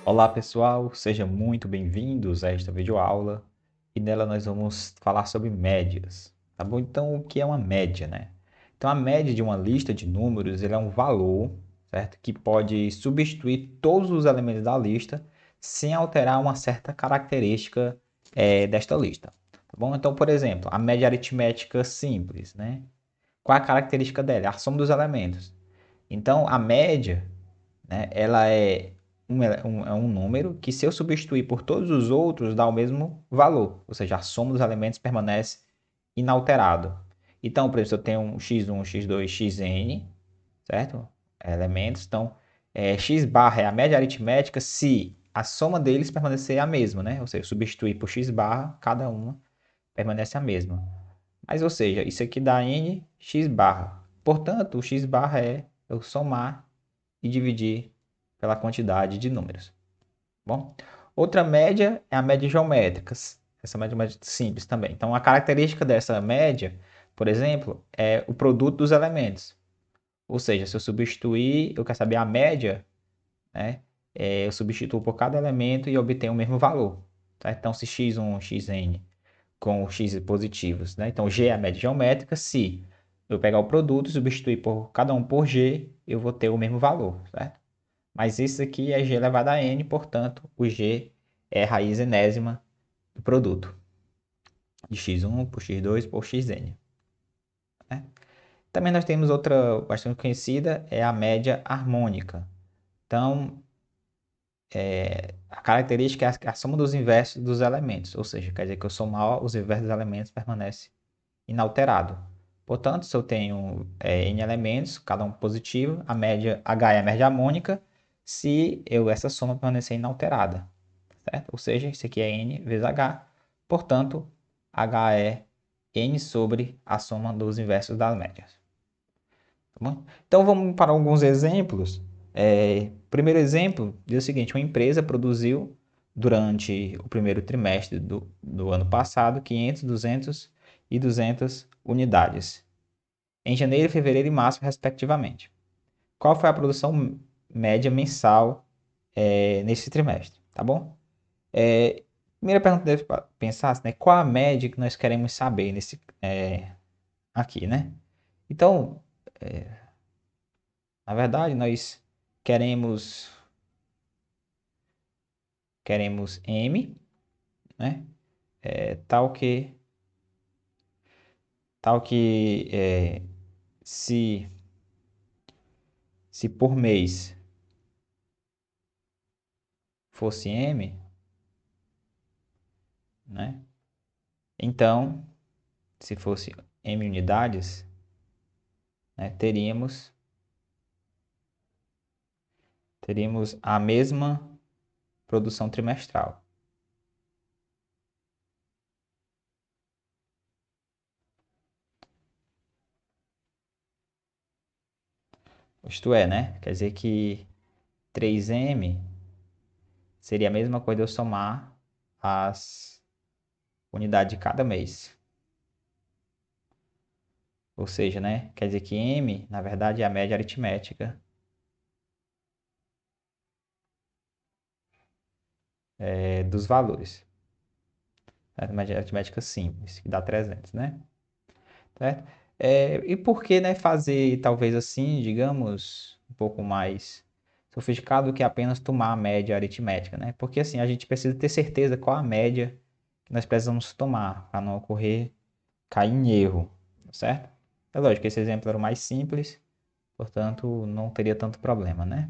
Olá pessoal, sejam muito bem-vindos a esta videoaula e nela nós vamos falar sobre médias, tá bom? Então o que é uma média, né? Então a média de uma lista de números ele é um valor, certo? Que pode substituir todos os elementos da lista sem alterar uma certa característica desta lista, tá bom? Então, por exemplo, a média aritmética simples, né? Qual é a característica dela? É a soma dos elementos. Então a média, né? Ela é um número que, se eu substituir por todos os outros, dá o mesmo valor. Ou seja, a soma dos elementos permanece inalterado. Então, por exemplo, se eu tenho um x1, x2, xn, certo? Elementos. Então, x barra é a média aritmética se a soma deles permanecer a mesma, né? Ou seja, substituir por x barra, cada uma permanece a mesma. Mas, ou seja, isso aqui dá n x barra. Portanto, o x barra é eu somar e dividir pela quantidade de números. Bom, outra média é a média geométrica. Essa média é mais simples também. Então, a característica dessa média, por exemplo, é o produto dos elementos. Ou seja, se eu substituir, eu quero saber a média, né? Eu substituo por cada elemento e obtenho o mesmo valor. Tá? Então, se x1, xn com x positivos, né? Então, g é a média geométrica. Se eu pegar o produto e substituir por cada um por g, eu vou ter o mesmo valor, certo? Mas isso aqui é g elevado a n, portanto, o g é a raiz enésima do produto, de x1 por x2 por xn. Né? Também nós temos outra bastante conhecida, é a média harmônica. Então, a característica é a soma dos inversos dos elementos, ou seja, quer dizer que eu somar os inversos dos elementos permanece inalterado. Portanto, se eu tenho n elementos, cada um positivo, a média h é a média harmônica, se essa soma permanecer inalterada, certo? Ou seja, isso aqui é n vezes h, portanto, h é n sobre a soma dos inversos das médias. Tá bom? Então, vamos para alguns exemplos. Primeiro exemplo diz o seguinte: uma empresa produziu durante o primeiro trimestre do ano passado 500, 200 e 200 unidades, em janeiro, fevereiro e março, respectivamente. Qual foi a produção média mensal nesse trimestre? Tá bom? Primeira pergunta que deve pensar, né? Qual a média que nós queremos saber aqui, né? Então, na verdade, nós queremos M, né? Tal que se se por mês fosse M, né? Então, se fosse M unidades, né, teríamos a mesma produção trimestral. Isto é, né? Quer dizer que 3M seria a mesma coisa eu somar as unidades de cada mês. Ou seja, né? Quer dizer que M, na verdade, é a média aritmética dos valores. A média aritmética simples, que dá 300, né? Certo? E por que, né, fazer talvez assim, digamos, um pouco mais sofisticado do que apenas tomar a média aritmética, né? Porque assim, a gente precisa ter certeza qual a média que nós precisamos tomar para não ocorrer cair em erro, certo? É lógico que esse exemplo era o mais simples, portanto, não teria tanto problema, né?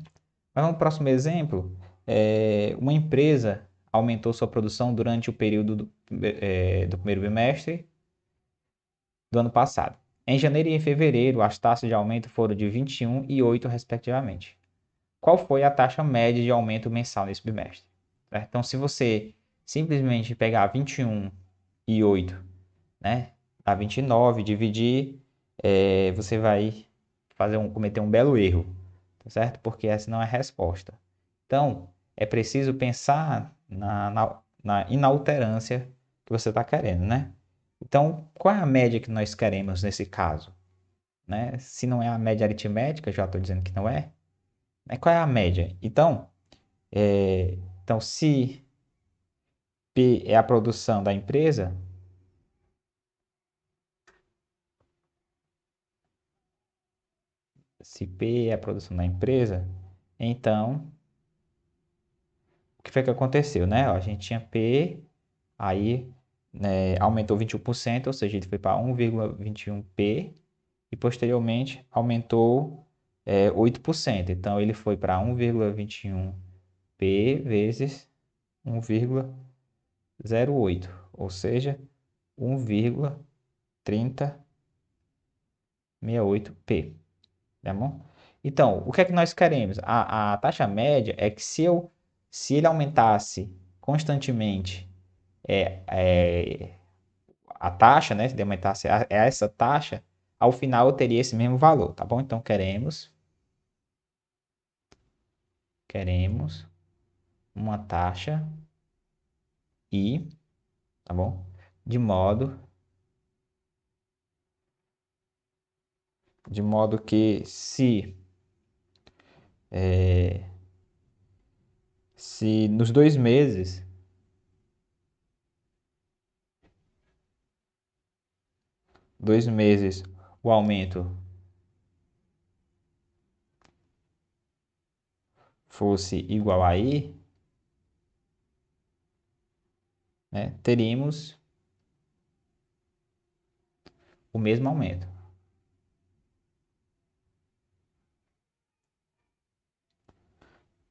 Mas no próximo exemplo, uma empresa aumentou sua produção durante o período do primeiro bimestre do ano passado. Em janeiro e em fevereiro, as taxas de aumento foram de 21 e 8, respectivamente. Qual foi a taxa média de aumento mensal nesse bimestre? Certo? Então, se você simplesmente pegar 21 e 8, né, dá 29, dividir, você vai cometer um belo erro, tá certo? Porque essa não é a resposta. Então, é preciso pensar na inalterância que você está querendo, né? Então, qual é a média que nós queremos nesse caso? Né? Se não é a média aritmética, já estou dizendo que não é, né? Qual é a média? Então, Então, se P é a produção da empresa, se P é a produção da empresa, então, o que foi que aconteceu, né? Ó, a gente tinha P, aí né, aumentou 21%, ou seja, ele foi para 1,21P, e posteriormente aumentou 8%. Então, ele foi para 1,21P vezes 1,08, ou seja, 1,3068P. Tá bom? Então, o que é que nós queremos? A taxa média é que se ele aumentasse constantemente a taxa, né? Se ele aumentasse essa taxa, ao final eu teria esse mesmo valor, tá bom? Então, queremos uma taxa I, tá bom? De modo, que se nos 2 meses, o aumento fosse igual a I, né, teríamos o mesmo aumento.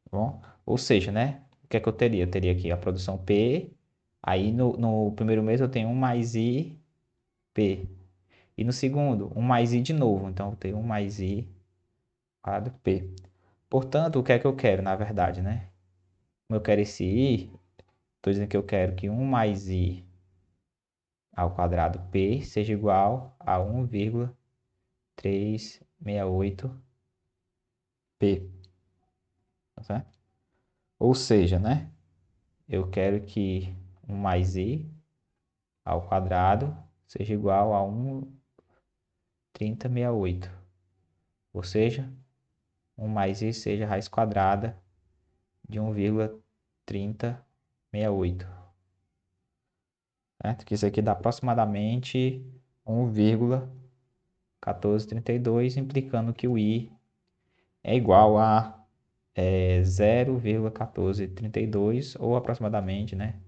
Tá bom? Ou seja, né, o que é que eu teria? Eu teria aqui a produção P, aí no primeiro mês eu tenho 1 mais I, P. E no segundo, 1 mais I de novo. Então, eu tenho 1 mais I quadrado P. Portanto, o que é que eu quero, na verdade, né? Como eu quero esse I, estou dizendo que eu quero que 1 mais I ao quadrado P seja igual a 1,368P. Tá certo? Ou seja, né? Eu quero que 1 mais I ao quadrado seja igual a 1,3068. Ou seja, 1 mais I seja a raiz quadrada de 1,3068. Certo? Que isso aqui dá aproximadamente 1,1432, implicando que o I é igual a 0,1432 ou aproximadamente, né,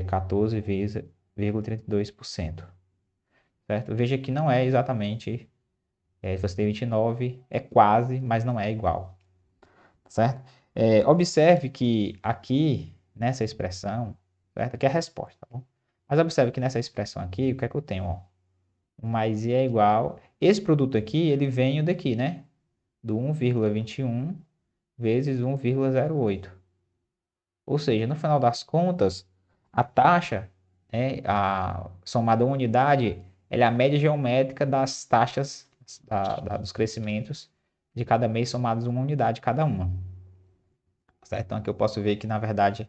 14,32%. Certo? Veja que não é exatamente, se você tem 29, é quase, mas não é igual. Certo? Observe que aqui, nessa expressão, certo? Aqui é a resposta, tá bom? Mas observe que nessa expressão aqui, o que é que eu tenho? Ó? 1 mais i é igual. Esse produto aqui, ele vem daqui, né? Do 1,21 vezes 1,08. Ou seja, no final das contas, a taxa, né, somada a uma unidade, ela é a média geométrica das taxas dos crescimentos de cada mês somados uma unidade cada uma. Certo? Então aqui eu posso ver que, na verdade,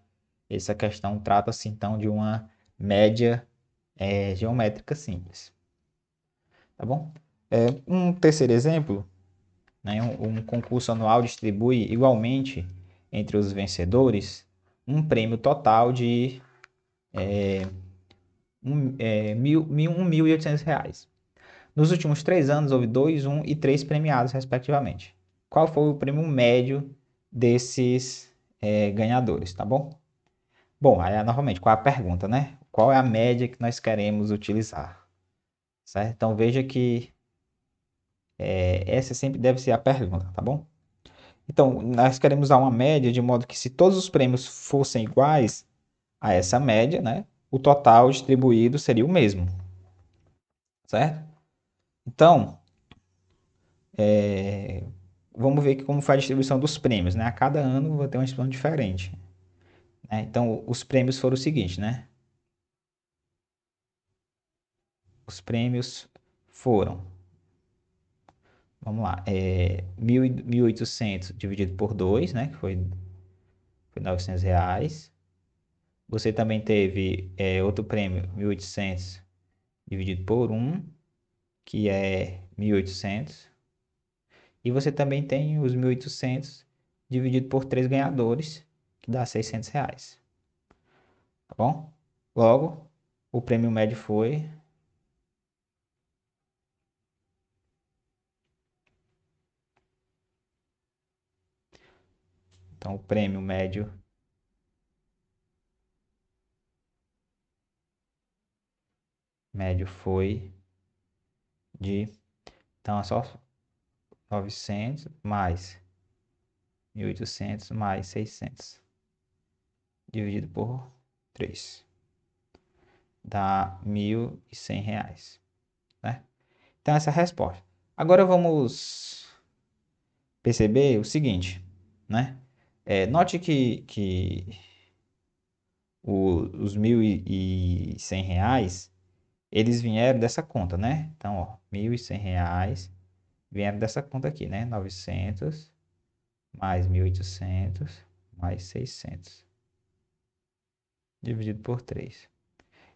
essa questão trata-se então de uma média geométrica simples. Tá bom? Um terceiro exemplo, né? Um concurso anual distribui igualmente entre os vencedores um prêmio total de R$ 1.800. Nos últimos 3 anos, houve 2, 1 e 3 premiados, respectivamente. Qual foi o prêmio médio desses ganhadores, tá bom? Bom, aí novamente, qual é a pergunta, né? Qual é a média que nós queremos utilizar? Certo? Então veja que essa sempre deve ser a pergunta, tá bom? Então, nós queremos usar uma média de modo que, se todos os prêmios fossem iguais a essa média, né, o total distribuído seria o mesmo, certo? Então, vamos ver como foi a distribuição dos prêmios, né? A cada ano vai ter uma distribuição diferente, né? Então, os prêmios foram o seguinte, né? Os prêmios foram, vamos lá, 1.800 dividido por 2, né? Que foi R$ 900. Você também teve outro prêmio, 1.800 dividido por 1, que é 1.800. E você também tem os 1.800 dividido por 3 ganhadores, que dá R$ 600. Tá bom? Logo, o prêmio médio foi... Então, o prêmio médio foi de... Então, é só 900 mais 1.800 mais 600 dividido por 3 dá R$ 1.100, né? Então, essa é a resposta. Agora vamos perceber o seguinte, né? Note que os R$ 1.100, eles vieram dessa conta, né? Então, ó, R$ 1.100 vieram dessa conta aqui, né? 900 mais 1.800 mais 600 dividido por 3.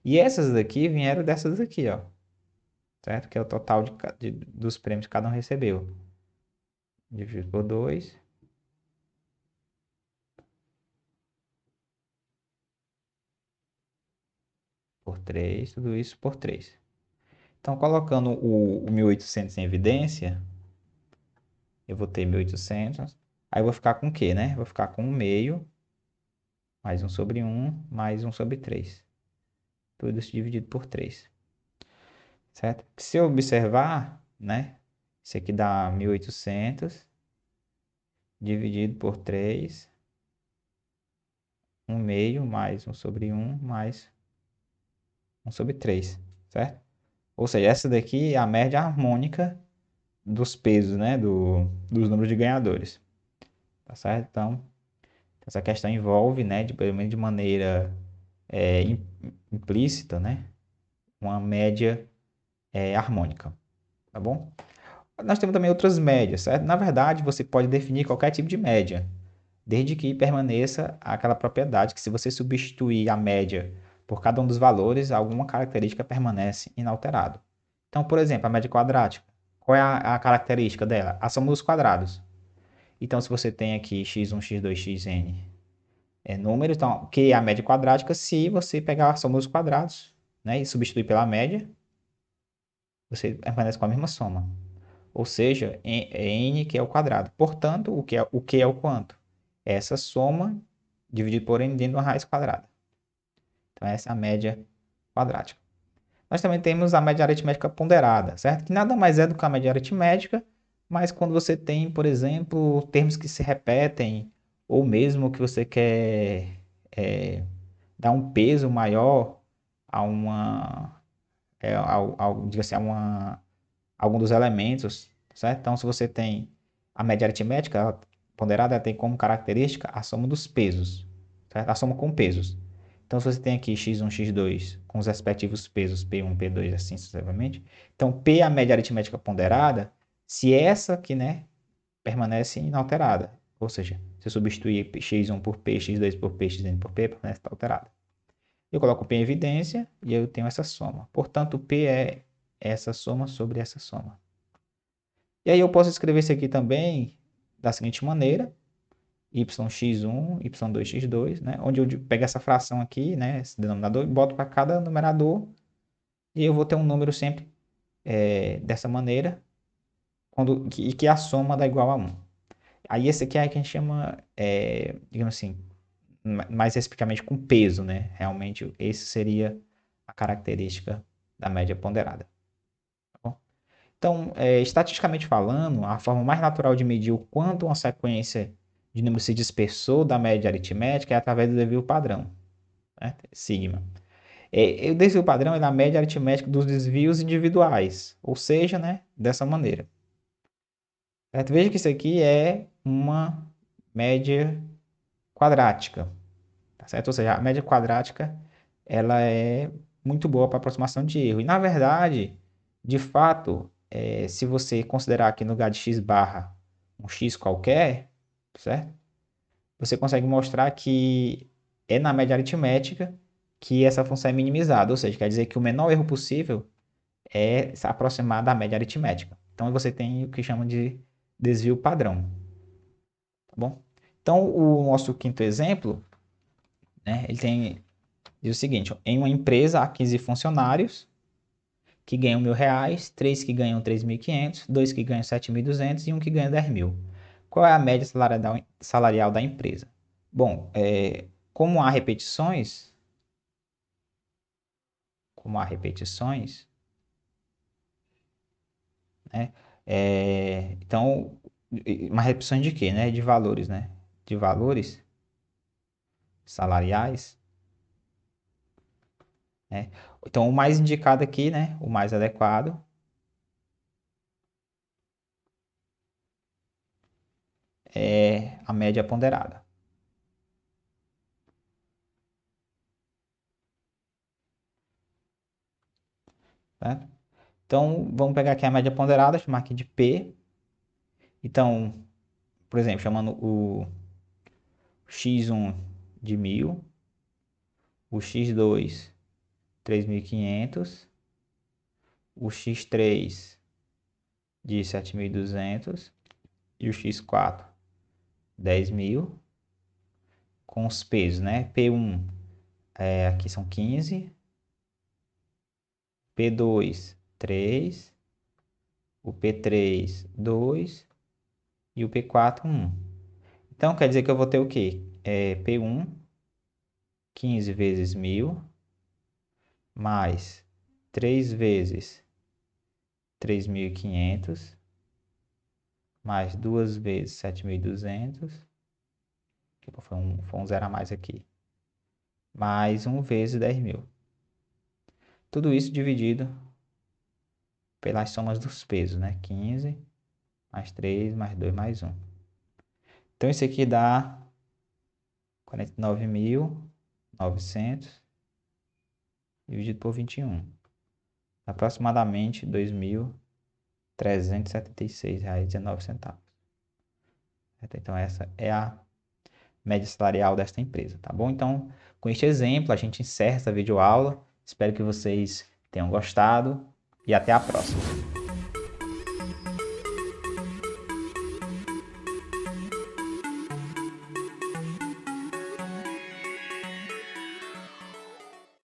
E essas daqui vieram dessas aqui, ó. Certo? Que é o total dos prêmios que cada um recebeu. Dividido por 2. Por 3. Tudo isso por 3. Então, colocando o 1.800 em evidência, eu vou ter 1.800. Aí eu vou ficar com o quê, né? Vou ficar com 1 meio, mais 1 sobre 1, mais 1 sobre 3. Tudo isso dividido por 3. Certo? Se eu observar, né? Isso aqui dá 1.800 dividido por 3, 1 meio mais 1 sobre 1 mais 1 sobre 3, certo? Ou seja, essa daqui é a média harmônica dos pesos, né? Dos números de ganhadores. Tá certo? Então, essa questão envolve, né? Pelo menos de maneira implícita, né? Uma média harmônica. Tá bom? Nós temos também outras médias, certo? Na verdade, você pode definir qualquer tipo de média, desde que permaneça aquela propriedade que se você substituir a média por cada um dos valores, alguma característica permanece inalterado. Então, por exemplo, a média quadrática. Qual é a característica dela? A soma dos quadrados. Então, se você tem aqui x1, x2, xn números, então, que é a média quadrática, se você pegar a soma dos quadrados, né, e substituir pela média, você permanece com a mesma soma. Ou seja, n que é o quadrado. Portanto, o que é o quanto? Essa soma dividido por n dentro de uma raiz quadrada. Então, essa é a média quadrática. Nós também temos a média aritmética ponderada, certo? Que nada mais é do que a média aritmética, mas quando você tem, por exemplo, termos que se repetem, ou mesmo que você quer dar um peso maior a uma, diga assim, algum dos elementos, certo? Então, se você tem a média aritmética ponderada, ela tem como característica a soma dos pesos, certo? A soma com pesos. Então, se você tem aqui x1, x2 com os respectivos pesos P1, P2, assim sucessivamente. Então, P é a média aritmética ponderada, se essa aqui, né, permanece inalterada. Ou seja, se eu substituir x1 por P, x2 por P, xn por P, permanece alterada. Eu coloco P em evidência e eu tenho essa soma. Portanto, P é essa soma sobre essa soma. E aí eu posso escrever isso aqui também da seguinte maneira: yx1, y2x2, né? Onde eu pego essa fração aqui, né, esse denominador, e boto para cada numerador, e eu vou ter um número sempre dessa maneira, e que a soma dá igual a 1. Aí esse aqui é que a gente chama, digamos assim, mais especificamente com peso, né? Realmente, esse seria a característica da média ponderada. Tá bom? Então, estatisticamente falando, a forma mais natural de medir o quanto uma sequência de números se dispersou da média aritmética é através do desvio padrão, né? Sigma. O desvio padrão é a média aritmética dos desvios individuais, ou seja, né, dessa maneira. Certo? Veja que isso aqui é uma média quadrática, tá certo? Ou seja, a média quadrática ela é muito boa para aproximação de erro. E na verdade, de fato, se você considerar aqui no lugar de x barra um x qualquer, certo? Você consegue mostrar que é na média aritmética que essa função é minimizada, ou seja, quer dizer que o menor erro possível é se aproximar da média aritmética. Então você tem o que chama de desvio padrão, tá bom? Então, o nosso quinto exemplo, né, diz o seguinte: em uma empresa há 15 funcionários que ganham R$ 1.000, 3 que ganham 3.500, 2 que ganham 7.200 e um que ganha 10.000. Qual é a média salarial da empresa? Bom, como há repetições, como há repetições, né? Então, uma repetição de quê, né? De valores, né? De valores salariais, né? Então, o mais indicado aqui, né? O mais adequado é a média ponderada, tá? Então, vamos pegar aqui a média ponderada, chamar aqui de P. Então, por exemplo, chamando o x1 de 1.000, o x2 3.500, o x3 de 7.200 e o x4 10.000, com os pesos, né? P1 aqui são 15, P2 3, o P3 2 e o P4 1. Então quer dizer que eu vou ter o quê? P1 15 vezes 1.000 mais 3 vezes 3.500 mais 2 vezes 7.200. Foi um zero a mais aqui. Mais 1 vezes 10.000. Tudo isso dividido pelas somas dos pesos, né? 15 mais 3 mais 2 mais 1. Então isso aqui dá 49.900 dividido por 21. Aproximadamente R$ 2.376,19. Então essa é a média salarial desta empresa, tá bom? Então, com este exemplo, a gente encerra essa videoaula. Espero que vocês tenham gostado e até a próxima.